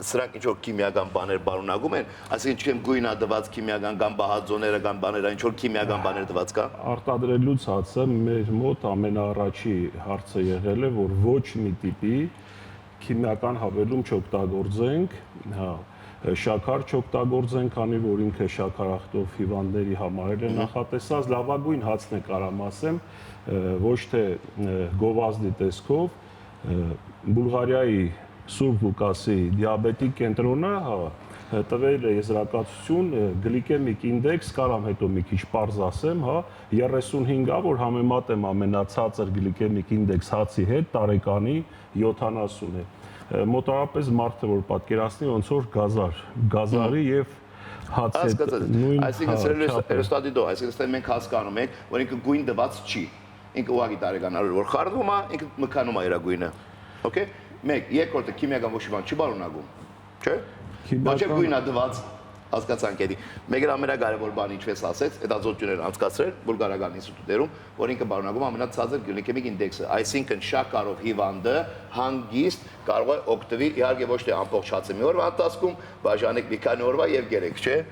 սրանք ինչ որ քիմիական բաներ բարունակում են, այսինքն չեմ գույնա դված քիմիական կամ բահաձոները կամ բաները, ինչ որ քիմիական բաներ դված կա։ Արտադրելուց հացը մեր մոտ ամենաառաջի հարցը եղել է, որ ոչ մի տիպի քիմիական հավելում չօգտագործենք, հա, շաքար չօգտագործենք, քանի որ ինքը շաքարախտով հիվանդների համար է նախատեսած, լավագույն հացն է կարամ ասեմ, ոչ թե գովազդի տեսքով, Բուլղարիայի Սուրբ Լուկասի դիաբետիկ կենտրոնը տվել է եզրակացություն գլիկեմիկ ինդեքս, կարամ հետո մի քիչ պարզ ասեմ, հա, 35-ա, որ համեմատեմ ամենացածր գլիկեմիկ ինդեքս հացի հետ, տարեկանի 70 է։ Մոտավորապես մարդը որ պատկերացնի ոնց որ գազարի եւ հաց հետ նույն այսինքն հերոստատիտո, այսինքն մենք հասկանում ենք, որ ինքը գույն դված չի։ Ինքը ուղղակի տարեկանարով որ խառնում է, ինքը մկանում է իր գույնը։ Okay։ Մեկ, երկրորդը քիմիական ոչ մի բան չի բարունակում։ Չէ՞։ Ոչ է գույնա դված հասկացանք էլի։ Մեկը ամենակարևոր բանը ինչպես ասեց, այդ ազոտությունները անցկացրել Բուլղարական ինստիտուտերում, որ ինքը բարունակում ամենացածր գլիկեմիկ ինդեքսը, այսինքն շաքարով հիվանդը հանգիստ կարող է օգտվել, իհարկե ոչ թե ամբողջ հացը մի օրվա ընթացքում, բաժանեք մի քանի օրվա եւ գերեք, չէ՞։